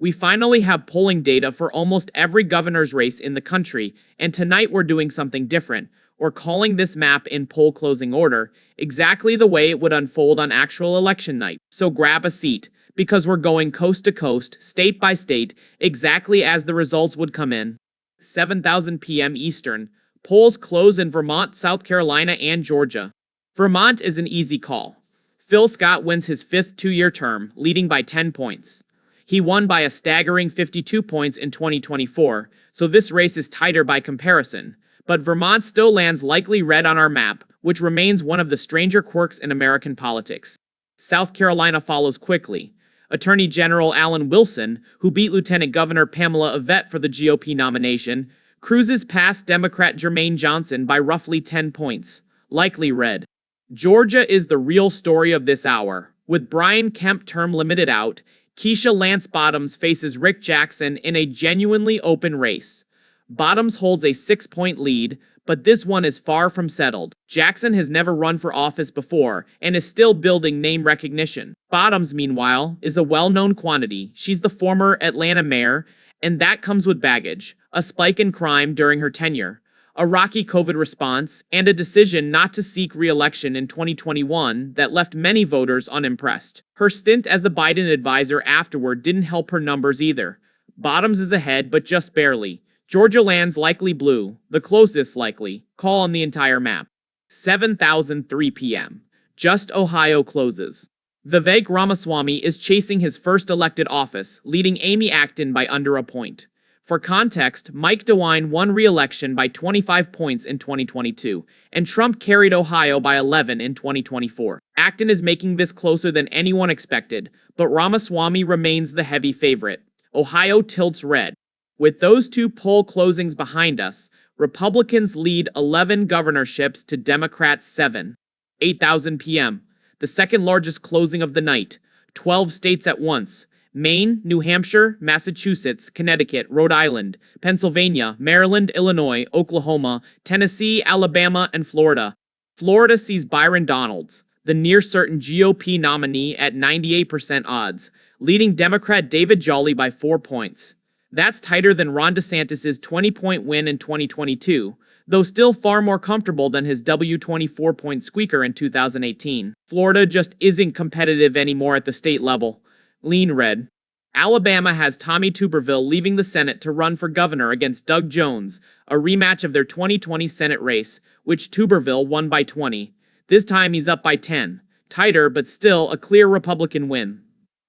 We finally have polling data for almost every governor's race in the country, and tonight we're doing something different. We're calling this map in poll closing order, exactly the way it would unfold on actual election night. So grab a seat, because we're going coast to coast, state by state, exactly as the results would come in. 7,000 p.m. Eastern. Polls close in Vermont, South Carolina, and Georgia. Vermont is an easy call. Phil Scott wins his fifth two-year term, leading by 10 points. He won by a staggering 52 points in 2024, so this race is tighter by comparison. But Vermont still lands likely red on our map, which remains one of the stranger quirks in American politics. South Carolina follows quickly. Attorney General Alan Wilson, who beat Lieutenant Governor Pamela Yvette for the GOP nomination, cruises past Democrat Jermaine Johnson by roughly 10 points, likely red. Georgia is the real story of this hour. With Brian Kemp term limited out, Keisha Lance Bottoms faces Rick Jackson in a genuinely open race. Bottoms holds a 6-point lead, but this one is far from settled. Jackson has never run for office before and is still building name recognition. Bottoms, meanwhile, is a well-known quantity. She's the former Atlanta mayor, and that comes with baggage, a spike in crime during her tenure, a rocky COVID response, and a decision not to seek re-election in 2021 that left many voters unimpressed. Her stint as the Biden advisor afterward didn't help her numbers either. Bottoms is ahead, but just barely. Georgia lands likely blue, the closest likely call on the entire map. 7,003 p.m. Just Ohio closes. Vivek Ramaswamy is chasing his first elected office, leading Amy Acton by under a point. For context, Mike DeWine won re-election by 25 points in 2022, and Trump carried Ohio by 11 in 2024. Acton is making this closer than anyone expected, but Ramaswamy remains the heavy favorite. Ohio tilts red. With those two poll closings behind us, Republicans lead 11 governorships to Democrats 7. 8,000 p.m. The second largest closing of the night. 12 states at once. Maine, New Hampshire, Massachusetts, Connecticut, Rhode Island, Pennsylvania, Maryland, Illinois, Oklahoma, Tennessee, Alabama, and Florida. Florida sees Byron Donalds, the near-certain GOP nominee, at 98% odds, leading Democrat David Jolly by 4 points. That's tighter than Ron DeSantis' 20-point win in 2022, though still far more comfortable than his W24-point squeaker in 2018. Florida just isn't competitive anymore at the state level. Lean red. Alabama has Tommy Tuberville leaving the Senate to run for governor against Doug Jones, a rematch of their 2020 Senate race, which Tuberville won by 20. This time he's up by 10. Tighter, but still a clear Republican win.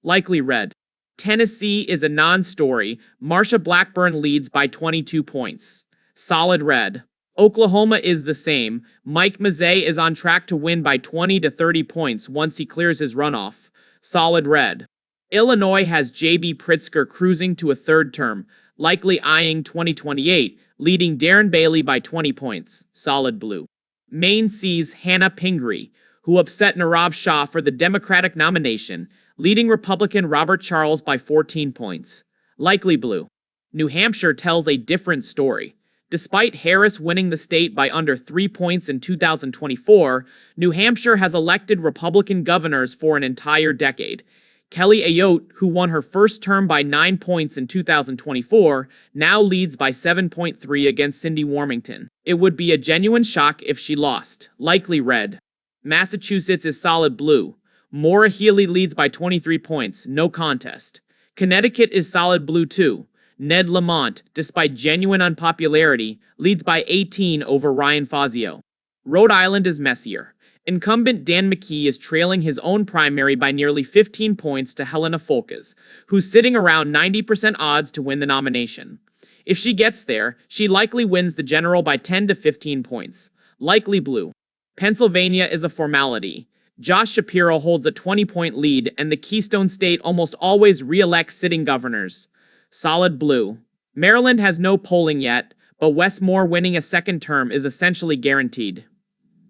Likely red. Tennessee is a non-story. Marsha Blackburn leads by 22 points. Solid red. Oklahoma is the same. Mike Mazzei is on track to win by 20 to 30 points once he clears his runoff. Solid red. Illinois has J.B. Pritzker cruising to a third term, likely eyeing 2028, leading Darren Bailey by 20 points. Solid blue. Maine sees Hannah Pingree, who upset Nirav Shah for the Democratic nomination, leading Republican Robert Charles by 14 points. Likely blue. New Hampshire tells a different story. Despite Harris winning the state by under 3 points in 2024, New Hampshire has elected Republican governors for an entire decade. Kelly Ayotte, who won her first term by 9 points in 2024, now leads by 7.3 against Cindy Warmington. It would be a genuine shock if she lost. Likely red. Massachusetts is solid blue. Maura Healey leads by 23 points, no contest. Connecticut is solid blue too. Ned Lamont, despite genuine unpopularity, leads by 18 over Ryan Fazio. Rhode Island is messier. Incumbent Dan McKee is trailing his own primary by nearly 15 points to Helena Foulkes, who's sitting around 90% odds to win the nomination. If she gets there, she likely wins the general by 10 to 15 points. Likely blue. Pennsylvania is a formality. Josh Shapiro holds a 20-point lead, and the Keystone State almost always re-elects sitting governors. Solid blue. Maryland has no polling yet, but Wes Moore winning a second term is essentially guaranteed.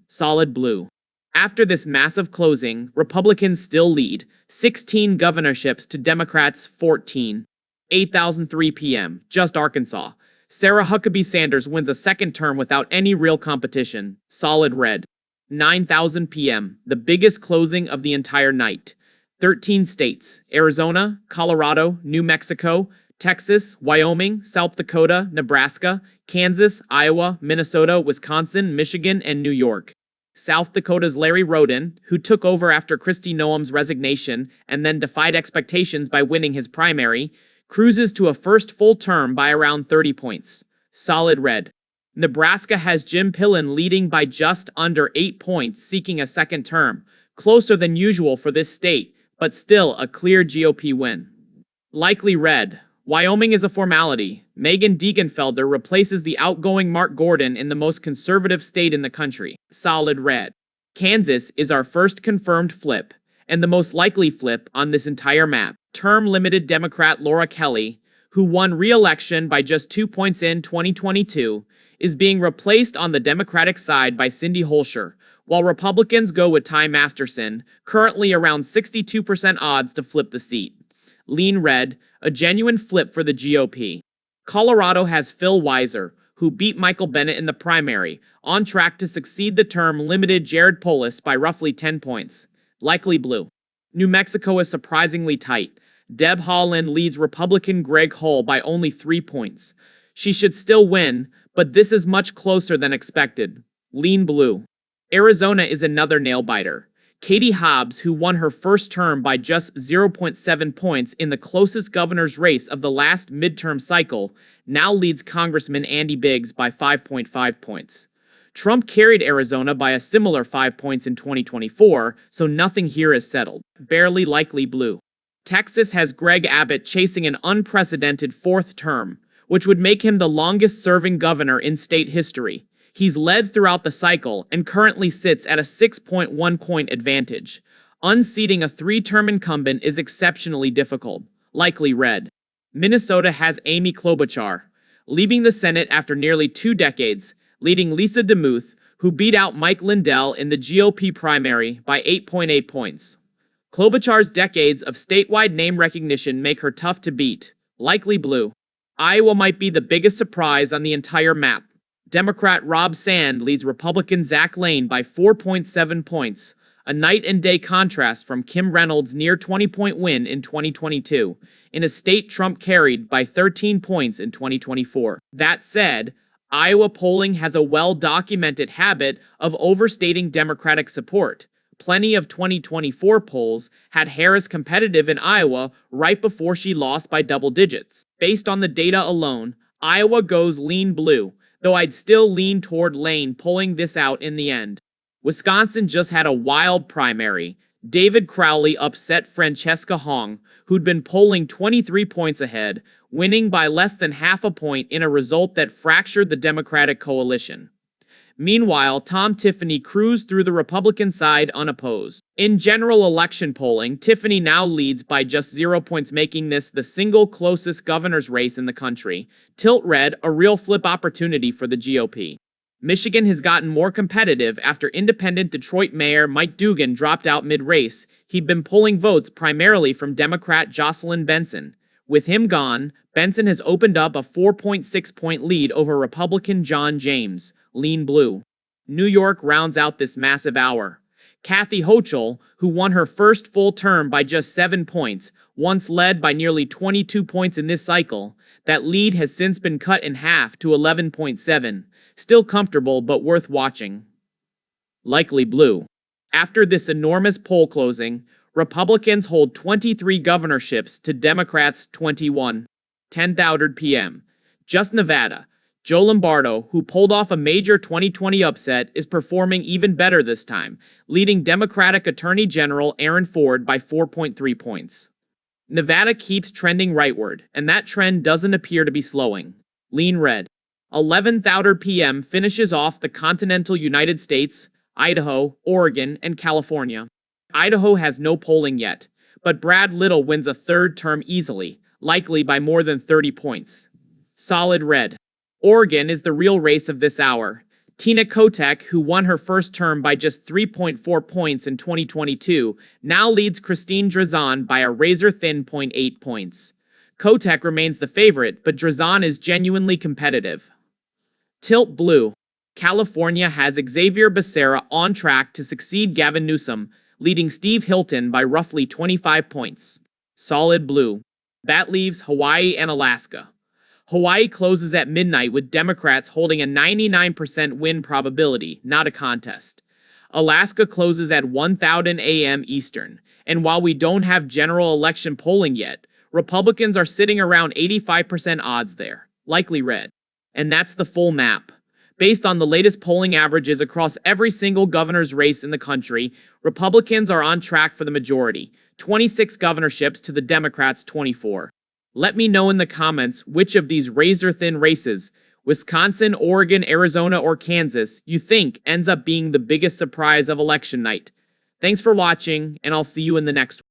Solid blue. After this massive closing, Republicans still lead, 16 governorships to Democrats 14. 8,003 p.m., just Arkansas. Sarah Huckabee Sanders wins a second term without any real competition. Solid red. 9,000 p.m., the biggest closing of the entire night. 13 states: Arizona, Colorado, New Mexico, Texas, Wyoming, South Dakota, Nebraska, Kansas, Iowa, Minnesota, Wisconsin, Michigan, and New York. South Dakota's Larry Roden, who took over after Kristi Noem's resignation and then defied expectations by winning his primary, cruises to a first full term by around 30 points. Solid red. Nebraska has Jim Pillen leading by just under 8 points, seeking a second term, closer than usual for this state, but still a clear GOP win. Likely red. Wyoming is a formality. Megan Degenfelder replaces the outgoing Mark Gordon in the most conservative state in the country. Solid red. Kansas is our first confirmed flip, and the most likely flip on this entire map. Term-limited Democrat Laura Kelly, who won re-election by just 2 points in 2022, is being replaced on the Democratic side by Cindy Holscher, while Republicans go with Ty Masterson, currently around 62% odds to flip the seat. Lean red, a genuine flip for the GOP. Colorado has Phil Weiser, who beat Michael Bennet in the primary, on track to succeed the term-limited Jared Polis by roughly 10 points. Likely blue. New Mexico is surprisingly tight. Deb Haaland leads Republican Greg Hull by only 3 points. She should still win, but this is much closer than expected. Lean blue. Arizona is another nail-biter. Katie Hobbs, who won her first term by just 0.7 points in the closest governor's race of the last midterm cycle, now leads Congressman Andy Biggs by 5.5 points. Trump carried Arizona by a similar 5 points in 2024, so nothing here is settled. Barely likely blue. Texas has Greg Abbott chasing an unprecedented fourth term, which would make him the longest-serving governor in state history. He's led throughout the cycle and currently sits at a 6.1-point advantage. Unseating a 3-term incumbent is exceptionally difficult. Likely red. Minnesota has Amy Klobuchar, leaving the Senate after nearly 2 decades, leading Lisa DeMuth, who beat out Mike Lindell in the GOP primary by 8.8 points. Klobuchar's decades of statewide name recognition make her tough to beat. Likely blue. Iowa might be the biggest surprise on the entire map. Democrat Rob Sand leads Republican Zach Lane by 4.7 points, a night-and-day contrast from Kim Reynolds' near 20-point win in 2022, in a state Trump carried by 13 points in 2024. That said, Iowa polling has a well-documented habit of overstating Democratic support. Plenty of 2024 polls had Harris competitive in Iowa right before she lost by double digits. Based on the data alone, Iowa goes lean blue, though I'd still lean toward Lane pulling this out in the end. Wisconsin just had a wild primary. David Crowley upset Francesca Hong, who'd been polling 23 points ahead, winning by less than half a point in a result that fractured the Democratic coalition. Meanwhile, Tom Tiffany cruised through the Republican side unopposed. In general election polling, Tiffany now leads by just 0 points, making this the single closest governor's race in the country. Tilt red, a real flip opportunity for the GOP. Michigan has gotten more competitive after independent Detroit Mayor Mike Dugan dropped out mid-race. He'd been pulling votes primarily from Democrat Jocelyn Benson. With him gone, Benson has opened up a 4.6-point lead over Republican John James. Lean blue. New York rounds out this massive hour. Kathy Hochul, who won her first full term by just 7 points, once led by nearly 22 points in this cycle. That lead has since been cut in half to 11.7. Still comfortable but worth watching. Likely blue. After this enormous poll closing, Republicans hold 23 governorships to Democrats' 21. 10:30 p.m. Just Nevada. Joe Lombardo, who pulled off a major 2020 upset, is performing even better this time, leading Democratic Attorney General Aaron Ford by 4.3 points. Nevada keeps trending rightward, and that trend doesn't appear to be slowing. Lean red. 11:30 p.m. finishes off the continental United States, Idaho, Oregon, and California. Idaho has no polling yet, but Brad Little wins a third term easily, likely by more than 30 points. Solid red. Oregon is the real race of this hour. Tina Kotek, who won her first term by just 3.4 points in 2022, now leads Christine Drazan by a razor-thin 0.8 points. Kotek remains the favorite, but Drazan is genuinely competitive. Tilt blue. California has Xavier Becerra on track to succeed Gavin Newsom, leading Steve Hilton by roughly 25 points. Solid blue. That leaves Hawaii and Alaska. Hawaii closes at midnight with Democrats holding a 99% win probability, not a contest. Alaska closes at 1:00 a.m. Eastern, and while we don't have general election polling yet, Republicans are sitting around 85% odds there, likely red. And that's the full map. Based on the latest polling averages across every single governor's race in the country, Republicans are on track for the majority, 26 governorships to the Democrats' 24. Let me know in the comments which of these razor-thin races, Wisconsin, Oregon, Arizona, or Kansas, you think ends up being the biggest surprise of election night. Thanks for watching, and I'll see you in the next one.